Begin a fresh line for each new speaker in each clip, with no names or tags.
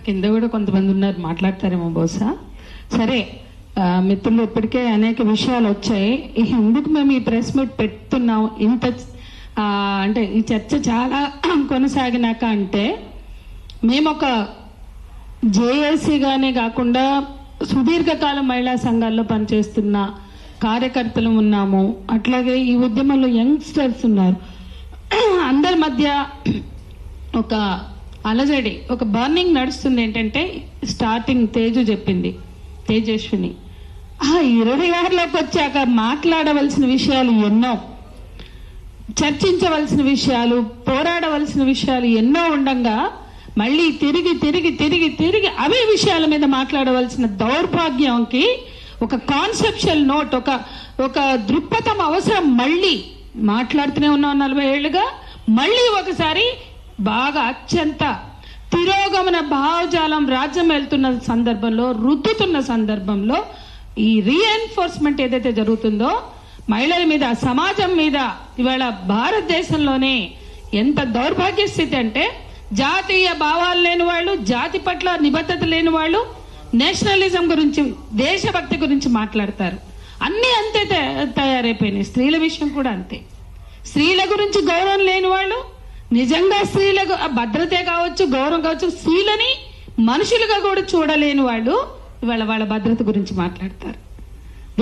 కింద కూడా కొంతమంది ఉన్నారు, మాట్లాడతారేమో బహుశా. సరే, మిత్రులు ఇప్పటికే అనేక విషయాలు వచ్చాయి. ఎందుకు మేము ఈ ప్రెస్ మీట్ పెడుతున్నాం ఇంత అంటే ఈ చర్చ చాలా కొనసాగినాక అంటే, మేము ఒక జేఏసీగానే కాకుండా సుదీర్ఘకాలం మహిళా సంఘాల్లో పనిచేస్తున్న కార్యకర్తలు ఉన్నాము. అట్లాగే ఈ ఉద్యమంలో యంగ్స్టర్స్ ఉన్నారు. అందరి మధ్య ఒక అలజడి, ఒక బర్నింగ్ నడుస్తుంది. ఏంటంటే స్టార్టింగ్ తేజు చెప్పింది, తేజస్విని 26లోకి వచ్చాక మాట్లాడవలసిన విషయాలు ఎన్నో, చర్చించవలసిన విషయాలు, పోరాడవలసిన విషయాలు ఎన్నో ఉండంగా మళ్ళీ తిరిగి తిరిగి తిరిగి తిరిగి అవే విషయాల మీద మాట్లాడవలసిన దౌర్భాగ్యంకి ఒక కాన్సెప్షువల్ నోట్, ఒక దృక్పథం అవసరం. మళ్ళీ మాట్లాడుతూనే ఉన్నాం 40 ఏళ్లుగా. మళ్ళీ ఒకసారి బాగా అత్యంత తిరోగమన భావజాలం రాజ్యం వెళ్తున్న సందర్భంలో, రుద్దుతున్న సందర్భంలో ఈ రీఎన్ఫోర్స్మెంట్ ఏదైతే జరుగుతుందో మహిళల మీద, సమాజం మీద, ఇవాళ భారతదేశంలోనే ఎంత దౌర్భాగ్య స్థితి అంటే, జాతీయ భావాలు లేని వాళ్ళు, జాతి పట్ల నిబద్ధత లేని వాళ్ళు నేషనలిజం గురించి, దేశభక్తి గురించి మాట్లాడతారు. అన్నీ అంతే తయారైపోయినాయి. స్త్రీల విషయం కూడా అంతే. స్త్రీల గురించి గౌరవం లేని వాళ్ళు, నిజంగా స్త్రీలకు భద్రతే కావచ్చు, గౌరవం కావచ్చు, స్త్రీలని మనుషులుగా కూడా చూడలేని వాళ్ళు ఇవాళ వాళ్ళ భద్రత గురించి మాట్లాడతారు.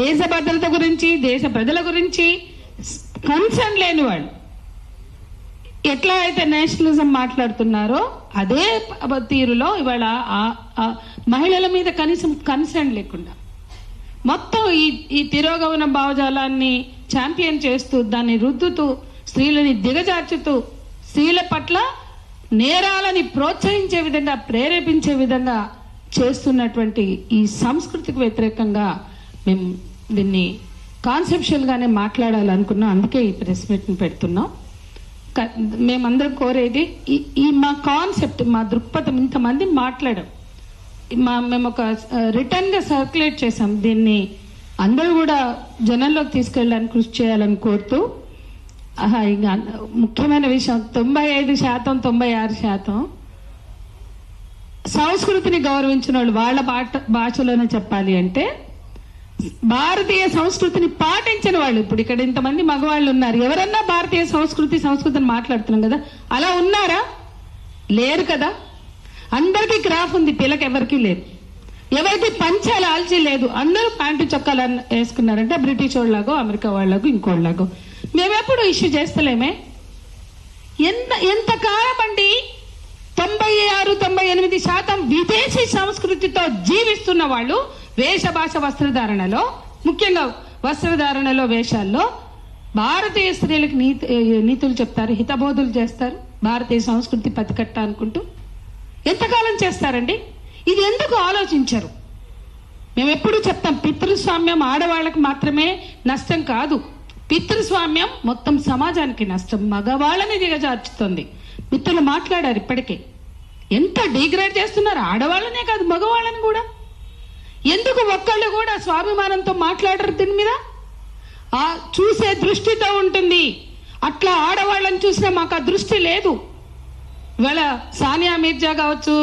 దేశ భద్రత గురించి, దేశ ప్రజల గురించి కన్సర్న్ లేని వాళ్ళు ఎట్లా అయితే నేషనలిజం మాట్లాడుతున్నారో అదే తీరులో ఇవాళ మహిళల మీద కనీసం కన్సర్న్ లేకుండా మొత్తం ఈ తిరోగమన భావజాలాన్ని ఛాంపియన్ చేస్తూ, దాన్ని రుద్దుతూ, స్త్రీలని దిగజార్చుతూ, స్త్రీల పట్ల నేరాలని ప్రోత్సహించే విధంగా, ప్రేరేపించే విధంగా చేస్తున్నటువంటి ఈ సంస్కృతికి వ్యతిరేకంగా మేము దీన్ని కాన్సెప్షువల్ గానే మాట్లాడాలనుకున్నాం. అందుకే ఈ ప్రెస్ మీట్ని పెడుతున్నాం. మేమందరం కోరేది ఈ మా కాన్సెప్ట్, మా దృక్పథం, ఇంతమంది మాట్లాడాం, మేము ఒక రిటర్న్ గా సర్క్యులేట్ చేసాం. దీన్ని అందరూ కూడా జనంలోకి తీసుకెళ్ళడానికి కృషి చేయాలని కోరుతూ, ఇంకా ముఖ్యమైన విషయం 95%, 96% సంస్కృతిని గౌరవించిన వాళ్ళు, వాళ్ళ భాషలోనే చెప్పాలి అంటే భారతీయ సంస్కృతిని పాటించిన వాళ్ళు. ఇప్పుడు ఇక్కడ ఇంతమంది మగవాళ్ళు ఉన్నారు, ఎవరన్నా భారతీయ సంస్కృతిని మాట్లాడుతున్నాం కదా, అలా ఉన్నారా? లేరు కదా. అందరికీ క్రాఫ్ ఉంది, పిల్లకి ఎవరికి లేదు. ఎవరికి పంచాలు ఆల్చి లేదు, అందరూ ప్యాంటు చొక్కాలు వేసుకున్నారంటే బ్రిటిష్ వాళ్ళలాగో, అమెరికా వాళ్ళలాగో, ఇంకోళ్ళలాగో. మేమెప్పుడు ఇష్యూ చేస్తలేమే. ఎంతకాలం అండి? 96-98% విదేశీ సంస్కృతితో జీవిస్తున్న వాళ్ళు వేష భాష వస్త్రధారణలో, ముఖ్యంగా వస్త్రధారణలో, వేషాల్లో భారతీయ స్త్రీలకు నీతులు చెప్తారు, హితబోధులు చేస్తారు, భారతీయ సంస్కృతి పతికట్ట అనుకుంటూ. ఎంతకాలం చేస్తారండి? ఇది ఎందుకు ఆలోచించరు? మేము ఎప్పుడు చెప్తాం, పితృస్వామ్యం ఆడవాళ్ళకి మాత్రమే నష్టం కాదు, పితృస్వామ్యం మొత్తం సమాజానికి నష్టం, మగవాళ్ళని దిగజార్చుతుంది. మిత్రులు మాట్లాడారు ఇప్పటికే, ఎంత డిగ్రేడ్ చేస్తున్నారు ఆడవాళ్ళనే కాదు మగవాళ్ళని కూడా. ఎందుకు ఒక్కళ్ళు కూడా స్వాభిమానంతో మాట్లాడరు దీని మీద? చూసే దృష్టితో ఉంటుంది. అట్లా ఆడవాళ్ళని చూసినా మాకు ఆ దృష్టి లేదు. ఇవాళ సానియా మీర్జా కావచ్చు,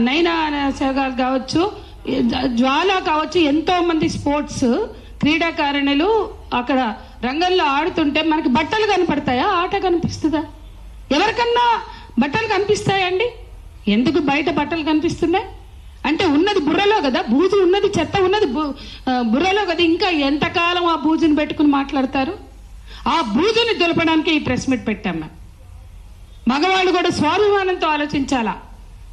నైనా సెహ్వాగ్ కావచ్చు, జ్వాలా కావచ్చు, ఎంతో మంది స్పోర్ట్స్ క్రీడాకారిణులు అక్కడ రంగంలో ఆడుతుంటే మనకి బట్టలు కనపడతాయా? ఆట కనిపిస్తుందా? ఎవరికన్నా బట్టలు కనిపిస్తాయండి? ఎందుకు బయట బట్టలు కనిపిస్తున్నాయి అంటే ఉన్నది బుర్రలో కదా, బూజు ఉన్నది, చెత్త ఉన్నది బుర్రలో కదా. ఇంకా ఎంతకాలం ఆ బూజుని పెట్టుకుని మాట్లాడతారు? ఆ బూజుని దులపడానికి ఈ ప్రెస్ మీట్ పెట్టాం మేము. మగవాళ్ళు కూడా స్వాభిమానంతో ఆలోచించాలా.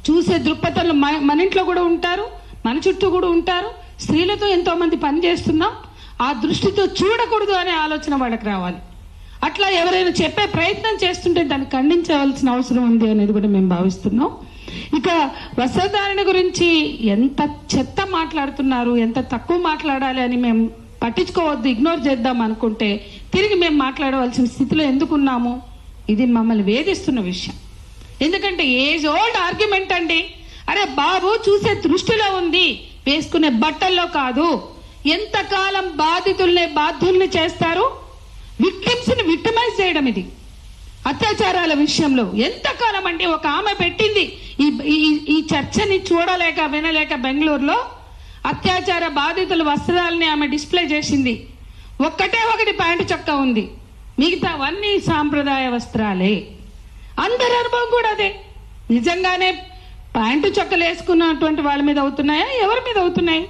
చూసే దృక్పథంలో మన ఇంట్లో కూడా ఉంటారు, మన చుట్టూ కూడా ఉంటారు. స్త్రీలతో ఎంతో మంది పని చేస్తున్నాం, ఆ దృష్టితో చూడకూడదు అనే ఆలోచన వాళ్ళకి రావాలి. అట్లా ఎవరైనా చెప్పే ప్రయత్నం చేస్తుంటే దాన్ని ఖండించవలసిన అవసరం ఉంది అనేది కూడా మేము భావిస్తున్నాం. ఇక వస్త్రధారణ గురించి ఎంత చెత్త మాట్లాడుతున్నారు, ఎంత తక్కువ మాట్లాడాలి అని మేము పట్టించుకోవద్దు, ఇగ్నోర్ చేద్దాం అనుకుంటే తిరిగి మేము మాట్లాడవలసిన స్థితిలో ఎందుకున్నాము? ఇది మమ్మల్ని వేధిస్తున్న విషయం. ఎందుకంటే ఏజ్ ఓల్డ్ ఆర్గ్యుమెంట్ అండి. అరే బాబు, చూసే దృష్టిలో ఉంది, వేసుకునే బట్టల్లో కాదు. ఎంతకాలం బాధితుల్ని బాధ్యుల్ని చేస్తారు? విక్టిమ్స్ ని విక్టిమైజ్ చేయడం ఇది. అత్యాచారాల విషయంలో ఎంతకాలం అంటే ఒక ఆమె పెట్టింది ఈ చర్చని చూడలేక వినలేక బెంగళూరులో అత్యాచార బాధితుల వస్త్రాలని ఆమె డిస్ప్లే చేసింది. ఒకటి ప్యాంటు చొక్కా ఉంది, మిగతావన్నీ సాంప్రదాయ వస్త్రాలే. అందరి అనుభవం కూడా అదే. నిజంగానే ప్యాంటు చొక్కలు వేసుకున్నటువంటి వాళ్ళ మీద అవుతున్నాయా, ఎవరి మీద అవుతున్నాయి?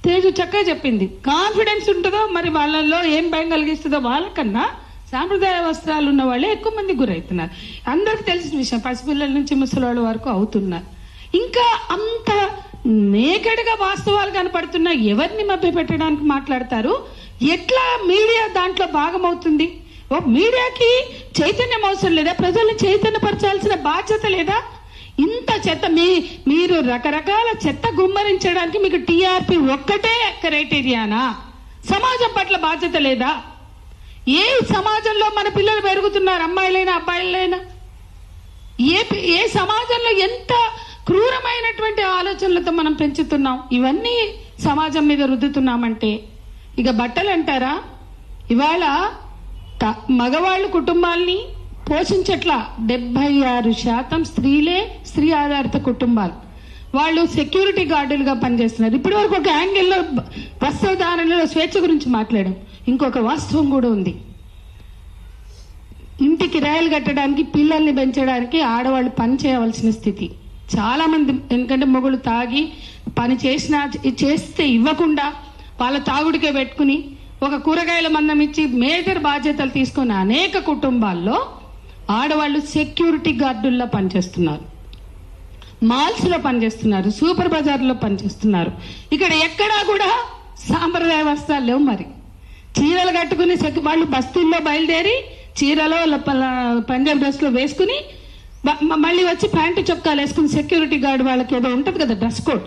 తేజు చక్కగా చెప్పింది. కాన్ఫిడెన్స్ ఉంటుందో మరి వాళ్ళల్లో ఏం భయం కలిగిస్తుందో వాళ్ళకన్నా సాంప్రదాయ వస్త్రాలు ఉన్న వాళ్ళే ఎక్కువ మంది గురవుతున్నారు. అందరికి తెలిసిన విషయం, పసిపిల్లల నుంచి ముసలివాళ్ళ వరకు అవుతున్నారు. ఇంకా అంత నేకడ్గా వాస్తవాలు కనపడుతున్నా ఎవరిని మభ్య పెట్టడానికి మాట్లాడతారు? ఎట్లా మీడియా దాంట్లో భాగమవుతుంది? ఓ మీడియాకి చైతన్యం అవసరం లేదా? ప్రజల్ని చైతన్యపరచాల్సిన బాధ్యత లేదా? ఇంత చెత్త మీరు రకరకాల చెత్త గుమ్మరించడానికి మీకు టీఆర్పీ ఒక్కటే క్రైటీరియానా? సమాజం పట్ల బాధ్యత లేదా? ఏ సమాజంలో మన పిల్లలు పెరుగుతున్నారు, అమ్మాయిలైనా అబ్బాయిలైనా? ఏ సమాజంలో ఎంత క్రూరమైనటువంటి ఆలోచనలతో మనం పెంచుతున్నాం? ఇవన్నీ సమాజం మీద రుద్దుతున్నామంటే ఇక బట్టలు అంటారా? ఇవాళ మగవాళ్ళు కుటుంబాల్ని పోషించట్లా. 76% స్త్రీలే, స్త్రీ ఆధారిత కుటుంబాలు. వాళ్ళు సెక్యూరిటీ గార్డులుగా పనిచేస్తున్నారు. ఇప్పటి వరకు ఒక యాంగిల్లో వస్త్రధారణలో స్వేచ్ఛ గురించి మాట్లాడాం. ఇంకొక వాస్తవం కూడా ఉంది. ఇంటి కిరాయిలు కట్టడానికి, పిల్లల్ని పెంచడానికి ఆడవాళ్ళు పని చేయవలసిన స్థితి చాలా మంది. ఎందుకంటే మొగుళ్ళు తాగి పని చేస్తే ఇవ్వకుండా వాళ్ళ తాగుడికే పెట్టుకుని ఒక కూరగాయల మందం ఇచ్చి మేజర్ బాధ్యతలు తీసుకున్న అనేక కుటుంబాల్లో ఆడవాళ్ళు సెక్యూరిటీ గార్డుల్లో పనిచేస్తున్నారు, మాల్స్లో పనిచేస్తున్నారు, సూపర్ బజార్లో పనిచేస్తున్నారు. ఇక్కడ ఎక్కడా కూడా సాంప్రదాయ వస్త్రాలు లేవు. మరి చీరలు కట్టుకుని వాళ్ళు బస్తీల్లో బయలుదేరి చీరలో పంజాబ్ డ్రెస్లో వేసుకుని మళ్ళీ వచ్చి ప్యాంటు చొక్కాలు వేసుకుని సెక్యూరిటీ గార్డ్ వాళ్ళకి ఏదో ఉంటుంది కదా డ్రెస్ కోడ్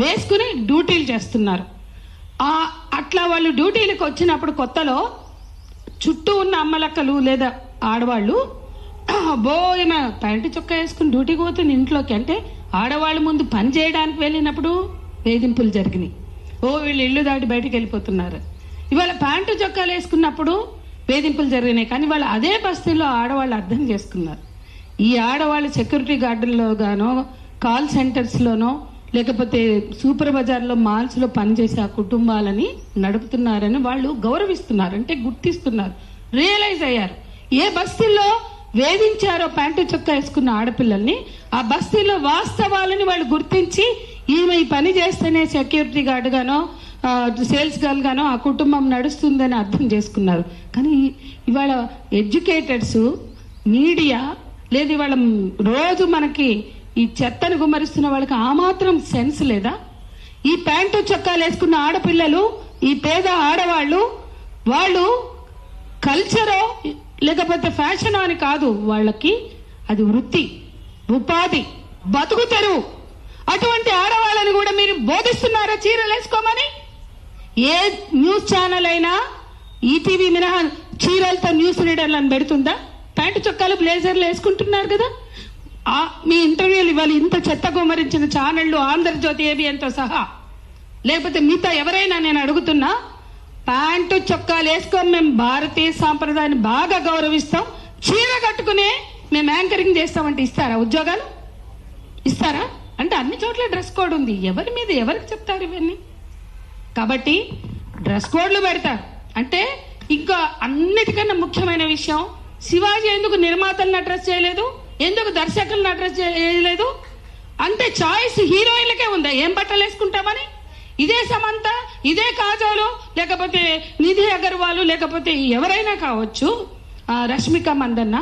వేసుకుని డ్యూటీలు చేస్తున్నారు. అట్లా వాళ్ళు డ్యూటీలకు వచ్చినప్పుడు కొత్తలో చుట్టూ ఉన్న అమ్మలక్కలు లేదా ఆడవాళ్ళు బోయన ప్యాంటు చొక్కా వేసుకుని డ్యూటీకి పోతుంది ఇంట్లోకి. అంటే ఆడవాళ్ళు ముందు పని చేయడానికి వెళ్ళినప్పుడు వేధింపులు జరిగినాయి. వీళ్ళు ఇల్లు దాటి బయటికి వెళ్ళిపోతున్నారు. ఇవాళ ప్యాంటు చొక్కాలు వేసుకున్నప్పుడు వేధింపులు జరిగినాయి. కానీ వాళ్ళు అదే బస్తీలో ఆడవాళ్ళు అర్థం చేసుకున్నారు. ఈ ఆడవాళ్ళు సెక్యూరిటీ గార్డుల్లో గానో, కాల్ సెంటర్స్లోనో, లేకపోతే సూపర్ బజార్లో, మాల్స్లో పనిచేసే ఆ కుటుంబాలని నడుపుతున్నారని వాళ్ళు గౌరవిస్తున్నారు. అంటే గుర్తిస్తున్నారు, రియలైజ్ అయ్యారు. ఏ బస్తీల్లో వేధించారో ప్యాంటు చొక్కా వేసుకున్న ఆడపిల్లల్ని, ఆ బస్తీలో వాస్తవాలని వాళ్ళు గుర్తించి ఈమె ఈ పని చేస్తేనే సెక్యూరిటీ గార్డ్ గానో సేల్స్ గర్ల్ గానో ఆ కుటుంబం నడుస్తుందని అర్థం చేసుకున్నారు. కానీ ఇవాళ ఎడ్యుకేటెడ్స్, మీడియా లేదు, ఇవాళ రోజు మనకి ఈ చెత్తను గుమ్మరిస్తున్న వాళ్ళకి ఆ మాత్రం సెన్స్ లేదా? ఈ ప్యాంటు చొక్కాలు వేసుకున్న ఆడపిల్లలు, ఈ పేద ఆడవాళ్ళు, వాళ్ళు కల్చరో లేకపోతే ఫ్యాషన్ అని కాదు, వాళ్ళకి అది వృత్తి, ఉపాధి, బతుకు తెరువు. అటువంటి ఆడవాళ్ళని కూడా మీరు బోధిస్తున్నారా చీరలు వేసుకోమని? ఏ న్యూస్ ఛానల్ అయినా ఈటీవీ మినహా చీరలతో న్యూస్ రీడర్లను పెడుతుందా? ప్యాంటు చొక్కాలు, బ్లేజర్లు వేసుకుంటున్నారు కదా. మీ ఇంటర్వ్యూలు ఇవ్వాలి. ఇంత చెత్త గుమ్మరించిన ఛానళ్లు, ఆంధ్రజ్యోతి, ఏబిఎన్తో సహా, లేకపోతే మిగతా ఎవరైనా నేను అడుగుతున్నా, ప్యాంటు చొక్కాలు వేసుకొని మేము భారతీయ సాంప్రదాయాన్ని బాగా గౌరవిస్తాం, చీర కట్టుకునే మేము యాంకరింగ్ చేస్తామంటే ఇస్తారా? ఉద్యోగాలు ఇస్తారా? అంటే అన్ని చోట్ల డ్రెస్ కోడ్ ఉంది. ఎవరి మీద ఎవరికి చెప్తారు ఇవన్నీ? కాబట్టి డ్రెస్ కోడ్లు పెడతారు. అంటే ఇంకా అన్నిటికన్నా ముఖ్యమైన విషయం, శివాజీ ఎందుకు నిర్మాతలను అడ్రస్ చేయలేదు, ఎందుకు దర్శకులను అడ్రస్ చేయలేదు? అంటే చాయిస్ హీరోయిన్లకే ఉందా ఏం బట్టలు వేసుకుంటామని? ఇదే సమంత, ఇదే కాజోలు, లేకపోతే నిధి అగర్వాల్, లేకపోతే ఎవరైనా కావచ్చు, రష్మిక మందన్న,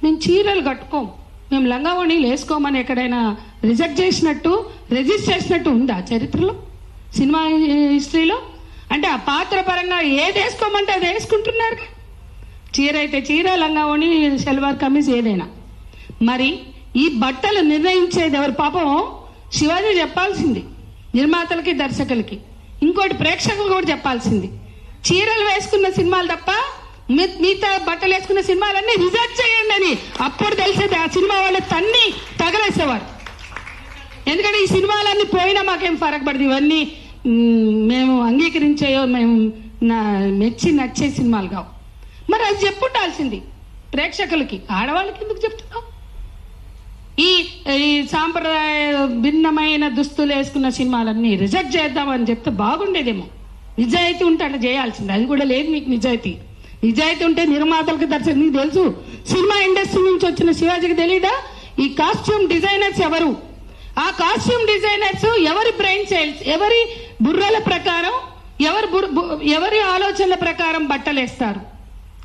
మేము చీరలు కట్టుకోం, మేము లంగావోణీలు వేసుకోమని ఎక్కడైనా రిజెక్ట్ చేసినట్టు, రిజిస్టర్ చేసినట్టు ఉందా చరిత్రలో, సినిమా హిస్టరీలో? అంటే ఆ పాత్ర పరంగా ఏది వేసుకోమంటే అది వేసుకుంటున్నారు. చీర అయితే చీర, లంగావోణి, షల్వార్ కమీజ్ ఏదైనా. మరి ఈ బట్టలు నిర్ణయించేది ఎవరు? పాపం శివాజీ చెప్పాల్సింది నిర్మాతలకి, దర్శకులకి. ఇంకోటి ప్రేక్షకులు కూడా చెప్పాల్సింది, చీరలు వేసుకున్న సినిమాలు తప్ప మిగతా బట్టలు వేసుకున్న సినిమాలన్నీ రిజెక్ట్ చేయండి అని. అప్పుడు తెలిసేది ఆ సినిమా వాళ్ళు తన్ని తగలేసేవారు. ఎందుకంటే ఈ సినిమాలన్నీ పోయినా మాకేం ఫరక్ పడదు, ఇవన్నీ మేము అంగీకరించేయో, మేము మెచ్చి నచ్చే సినిమాలు కావు. మరి అది చెప్పుండాల్సింది. ప్రేక్షకులకి, ఆడవాళ్ళకి ఎందుకు చెప్తున్నావు? ఈ సాంప్రదాయ భిన్నమైన దుస్తులు వేసుకున్న సినిమాలన్నీ రిజెక్ట్ చేద్దామని చెప్తే బాగుండేదేమో. నిజాయితీ ఉంటే అట్లా చేయాల్సింది, అది కూడా లేదు మీకు. నిజాయితీ ఉంటే నిర్మాతలకు, దర్శకులకు తెలుసు. సినిమా ఇండస్ట్రీ నుంచి వచ్చిన శివాజీకి తెలీదా ఈ కాస్ట్యూమ్ డిజైనర్స్ ఎవరు? ఆ కాస్ట్యూమ్ డిజైనర్స్ ఎవరి బ్రెయిన్ సెల్స్, ఎవరి బుర్రల ప్రకారం, ఎవరి ఆలోచనల ప్రకారం బట్టలేస్తారు?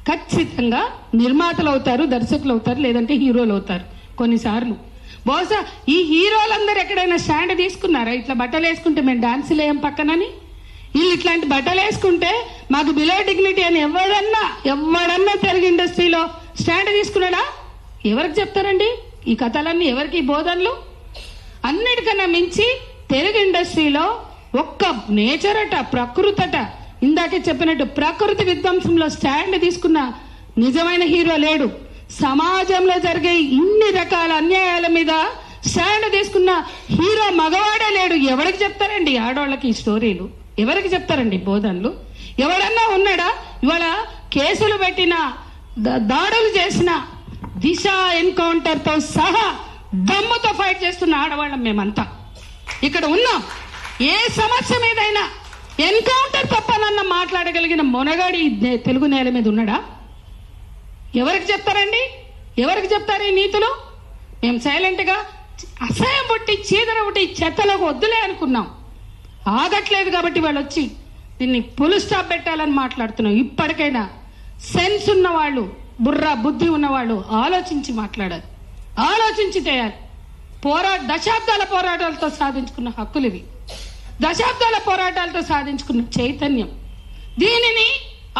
ఖచ్చితంగా నిర్మాతలు అవుతారు, దర్శకులు అవుతారు, లేదంటే హీరోలు అవుతారు. కొన్నిసార్లు బహుశా ఈ హీరోలందరూ ఎక్కడైనా స్టాండ్ తీసుకున్నారా? ఇట్లా బట్టలు వేసుకుంటే మేము డాన్సులు వేయం పక్కనని, వీళ్ళు ఇట్లాంటి బట్టలు వేసుకుంటే మాకు బిలో డిగ్నిటీ అని ఎవడన్నా తెలుగు ఇండస్ట్రీలో స్టాండ్ తీసుకున్నాడా? ఎవరికి చెప్తారండి ఈ కథలన్నీ? ఎవరికి ఈ బోధనలు? అన్నిటికన్నా మించి తెలుగు ఇండస్ట్రీలో ఒక్క నేచర్ అట, ప్రకృతి అట, ఇందాకే చెప్పినట్టు ప్రకృతి విధ్వంసంలో స్టాండ్ తీసుకున్న నిజమైన హీరో లేడు. సమాజంలో జరిగే ఇన్ని రకాల అన్యాయాల మీద స్టాండ్ తీసుకున్న హీరో మగవాడే లేడు. ఎవరికి చెప్తారండి ఆడవాళ్ళకి ఈ స్టోరీలు? ఎవరికి చెప్తారండి బోధనలు? ఎవడన్నా ఉన్నాడా? ఇవాళ కేసులు పెట్టిన, దాడులు చేసిన, దిశ ఎన్కౌంటర్ తో సహా దమ్ముతో ఫైట్ చేస్తున్న ఆడవాళ్ళం మేమంతా ఇక్కడ ఉన్నాం. ఏ సమస్య మీదైనా ఎన్కౌంటర్ తప్పనన్న మాట్లాడగలిగిన మొనగాడి తెలుగు నేల మీద ఉన్నాడా? ఎవరికి చెప్తారండి? ఎవరికి చెప్తారు ఈ నీతులు? మేము సైలెంట్గా అసహ్యం పుట్టి, చీదర పుట్టి, చెత్తలోకి వద్దులే అనుకున్నాం. ఆగట్లేదు కాబట్టి వాళ్ళు వచ్చి దీన్ని ఫుల్ స్టాప్ పెట్టాలని మాట్లాడుతున్నాం. ఇప్పటికైనా సెన్స్ ఉన్నవాళ్ళు, బుద్ధి ఉన్నవాళ్ళు ఆలోచించి మాట్లాడాలి, ఆలోచించి చేయాలి. దశాబ్దాల పోరాటాలతో సాధించుకున్న హక్కులు ఇవి, దశాబ్దాల పోరాటాలతో సాధించుకున్న చైతన్యం. దీనిని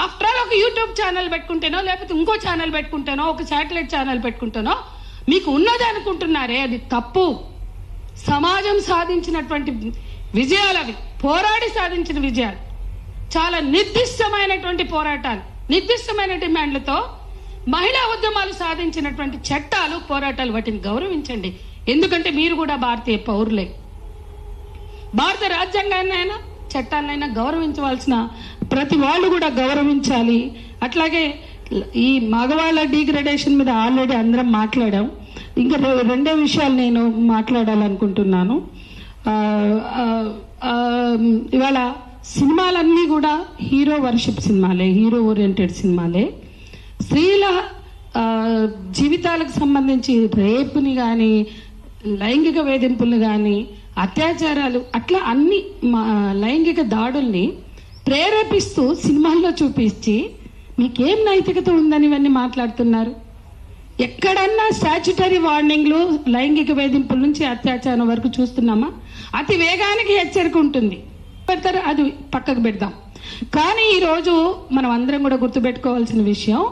ఆఫ్టర్ ఆల్ ఒక యూట్యూబ్ ఛానల్ పెట్టుకుంటేనో, లేకపోతే ఇంకో ఛానల్ పెట్టుకుంటేనో, ఒక శాటిలైట్ ఛానల్ పెట్టుకుంటేనో మీకు ఉన్నది అనుకుంటున్నారే, అది తప్పు. సమాజం సాధించినటువంటి విజయాలు అవి, పోరాడి సాధించిన విజయాలు, చాలా నిర్దిష్టమైనటువంటి పోరాటాలు, నిర్దిష్టమైన డిమాండ్లతో మహిళా ఉద్యమాలు సాధించినటువంటి చట్టాలు, పోరాటాలు, వాటిని గౌరవించండి. ఎందుకంటే మీరు కూడా భారతీయ పౌరులే. భారత రాజ్యాంగాన్నైనా చట్టాలనైనా గౌరవించవలసిన ప్రతి వాళ్ళు కూడా గౌరవించాలి. అట్లాగే ఈ మగవాళ్ళ డిగ్రేడేషన్ మీద ఆల్రెడీ అందరం మాట్లాడాం. ఇంకా రెండే విషయాలు నేను మాట్లాడాలనుకుంటున్నాను. ఇవాళ సినిమాలన్నీ కూడా హీరో వర్షిప్ సినిమాలే, హీరో ఓరియంటెడ్ సినిమాలే. స్త్రీల జీవితాలకు సంబంధించి రేపుని కానీ, లైంగిక వేధింపులు కానీ, అత్యాచారాలు, అట్లా అన్ని లైంగిక దాడుల్ని ప్రేరేపిస్తూ సినిమాల్లో చూపించి మీకేం నైతికత ఉందని ఇవన్నీ మాట్లాడుతున్నారు. ఎక్కడన్నా స్టాచ్యుటరీ వార్నింగ్లు లైంగిక వేధింపుల నుంచి అత్యాచారం వరకు చూస్తున్నామా? అతి వేగానికి హెచ్చరిక ఉంటుంది, పెడతారు, అది పక్కకు పెడదాం. కానీ ఈరోజు మనం అందరం కూడా గుర్తుపెట్టుకోవాల్సిన విషయం,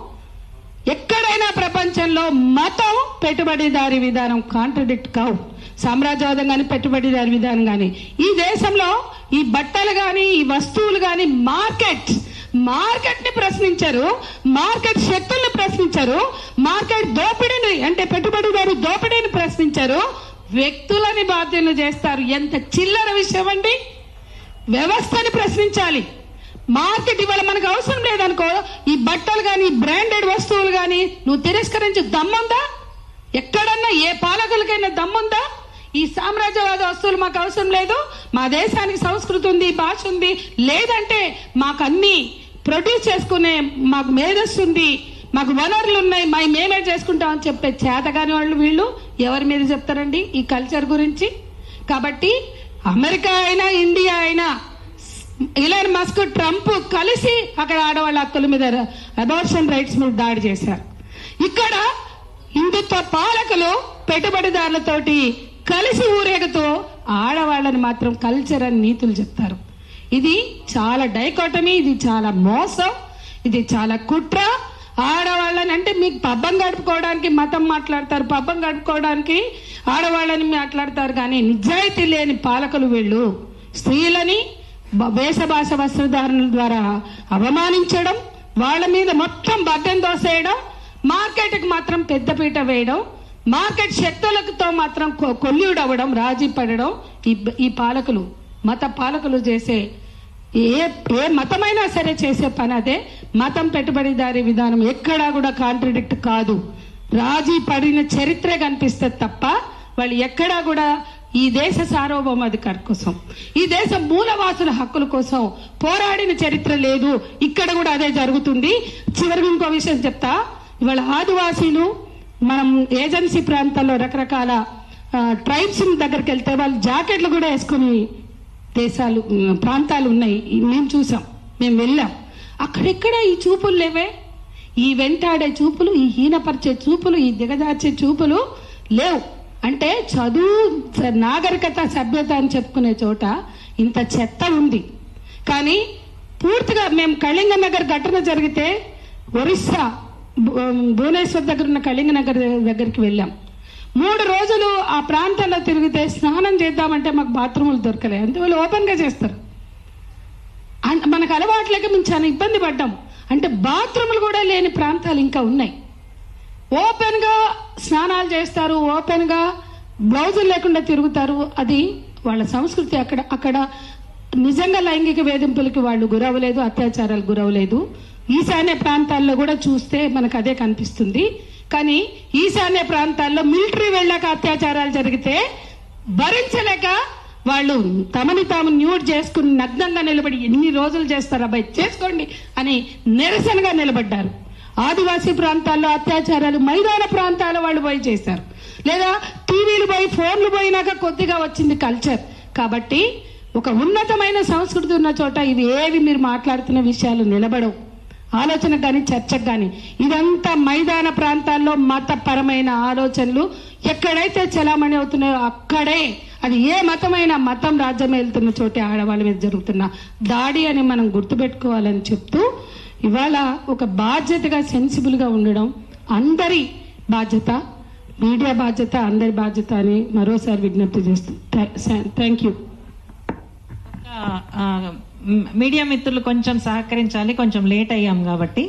ఎక్కడైనా ప్రపంచంలో మతం పెట్టుబడిదారీ విధానం కాంట్రడిక్ట్ కావు. సామ్రాజ్యవాదం కానీ, పెట్టుబడిదారీ విధానం కానీ, ఈ దేశంలో ఈ బట్టలు కానీ, ఈ వస్తువులు కానీ, మార్కెట్ ని ప్రశ్నించారు, మార్కెట్ శక్తుల్ని ప్రశ్నించారు, మార్కెట్ దోపిడీని, అంటే పెట్టుబడిదారు దోపిడీని ప్రశ్నించారు, వ్యక్తులని బాధ్యులు చేస్తారు. ఎంత చిల్లర విషయం అండి! వ్యవస్థని ప్రశ్నించాలి. మార్కెట్ ఇవాళ మనకు అవసరం లేదనుకో, ఈ బట్టలు కానీ, బ్రాండెడ్ వస్తువులు కానీ నువ్వు తిరస్కరించే దమ్ముందా? ఎక్కడన్నా ఏ పాలకులకైనా దమ్ముందా? ఈ సామ్రాజ్యవాద వస్తువులు మాకు అవసరం లేదు, మా దేశానికి సంస్కృతి ఉంది, భాష ఉంది, లేదంటే మాకు అన్ని ప్రొడ్యూస్ చేసుకునే మాకు మేధస్సు ఉంది, మాకు వనరులు ఉన్నాయి, మేమే చేసుకుంటామని చెప్పే చేతగాని వాళ్ళు వీళ్ళు ఎవరి మీద చెప్తారండి ఈ కల్చర్ గురించి? కాబట్టి అమెరికా అయినా, ఇండియా అయినా, ఇలాన్ మస్క్, ట్రంప్ కలిసి అక్కడ ఆడవాళ్ళ హక్కుల మీద, అబార్షన్ రైట్స్ మీద దాడి చేశారు. ఇక్కడ హిందుత్వ పాలకులు పెట్టుబడిదారులతోటి కలిసి ఊరేగుతూ ఆడవాళ్ళని మాత్రం కల్చర్ అని నీతులు చెప్తారు. ఇది చాలా డైకోటమీ, ఇది చాలా మోసం, ఇది చాలా కుట్ర. ఆడవాళ్ళని అంటే మీకు పబ్బం గడుపుకోవడానికి మతం మాట్లాడతారు, పబ్బం గడుపుకోవడానికి ఆడవాళ్ళని మాట్లాడతారు, కానీ నిజాయితీ లేని పాలకులు వీళ్ళు. స్త్రీలని వేషభాష వస్త్రధారణల ద్వారా అవమానించడం, వాళ్ళ మీద మొత్తం బద్దెం దోసేయడం, మార్కెట్కి మాత్రం పెద్దపీట వేయడం, మార్కెట్ శక్తులతో మాత్రం కొల్లుడవడం, రాజీ పడడం ఈ పాలకులు, మత పాలకులు చేసే ఏ మతమైనా సరే చేసే పని అదే. మతం పెట్టుబడిదారీ విధానం ఎక్కడా కూడా కాంట్రడిక్ట్ కాదు. రాజీ పడిన చరిత్రే కనిపిస్తుంది తప్ప వాళ్ళు ఎక్కడా కూడా ఈ దేశ సార్వభౌమాధికారి కోసం, ఈ దేశ మూలవాసుల హక్కుల కోసం పోరాడిన చరిత్ర లేదు. ఇక్కడ కూడా అదే జరుగుతుంది. చివరికి ఇంకో విషయం చెప్తా. ఇవాళ ఆదివాసీలు మనం ఏజెన్సీ ప్రాంతాల్లో రకరకాల ట్రైబ్స్ దగ్గరికి వెళ్తే వాళ్ళు జాకెట్లు కూడా వేసుకుని ప్రాంతాలు ఉన్నాయి. మేము చూసాం, మేము వెళ్ళాం. అక్కడెక్కడ ఈ చూపులు లేవే. ఈ వెంటాడే చూపులు, ఈ హీనపరిచే చూపులు, ఈ దిగజార్చే చూపులు లేవు. అంటే చదువు, నాగరికత, సభ్యత అని చెప్పుకునే చోట ఇంత చెత్త ఉంది. కానీ పూర్తిగా మేము కళింగనగర్ ఘటన జరిగితే ఒరిస్సా భువనేశ్వర్ దగ్గర ఉన్న కళింగనగర్ దగ్గరికి వెళ్ళాం. 3 రోజులు ఆ ప్రాంతాల్లో తిరిగితే స్నానం చేద్దామంటే మాకు బాత్రూములు దొరకలే. అంటే వాళ్ళు ఓపెన్గా చేస్తారు. మనకు అలవాట్లేక మేము చాలా ఇబ్బంది పడ్డాం. అంటే బాత్రూములు కూడా లేని ప్రాంతాలు ఇంకా ఉన్నాయి. ఓపెన్గా స్నానాలు చేస్తారు, ఓపెన్గా బ్లౌజులు లేకుండా తిరుగుతారు. అది వాళ్ళ సంస్కృతి. అక్కడ నిజంగా లైంగిక వేధింపులకి వాళ్ళు గురవలేదు, అత్యాచారాలకు గురవలేదు. ఈశాన్య ప్రాంతాల్లో కూడా చూస్తే మనకు అదే కనిపిస్తుంది. కానీ ఈశాన్య ప్రాంతాల్లో మిలిటరీ వెళ్ళాక అత్యాచారాలు జరిగితే భరించలేక వాళ్ళు తమని తాము న్యూడ్ చేసుకుని నగ్నంగా నిలబడి ఎన్ని రోజులు చేస్తారు అబ్బాయి చేసుకోండి అని నిరసనగా నిలబడ్డారు. ఆదివాసీ ప్రాంతాల్లో అత్యాచారాలు మైదాన ప్రాంతాల వాళ్ళు పోయి చేశారు. లేదా టీవీలు పోయి ఫోన్లు పోయినాక కొద్దిగా వచ్చింది కల్చర్. కాబట్టి ఒక ఉన్నతమైన సంస్కృతి ఉన్న చోట ఇవి ఏవి మీరు మాట్లాడుతున్న విషయాలు నిలబడవు, ఆలోచనకు కానీ చర్చకు కానీ. ఇదంతా మైదాన ప్రాంతాల్లో మతపరమైన ఆలోచనలు ఎక్కడైతే చలామణి అవుతున్నాయో అక్కడే, అది ఏ మతమైన మతం రాజ్యం వెళ్తున్న చోటే ఆడవాళ్ళ మీద జరుగుతున్న దాడి అని మనం గుర్తుపెట్టుకోవాలని చెప్తూ, ఇవాళ ఒక బాధ్యతగా సెన్సిబుల్గా ఉండడం అందరి బాధ్యత, మీడియా బాధ్యత, అందరి బాధ్యత అని మరోసారి విజ్ఞప్తి చేస్తూ థ్యాంక్ యూ.
మీడియా మిత్రులు కొంచెం సహకరించాలి, కొంచెం లేట్ అయ్యాం కాబట్టి.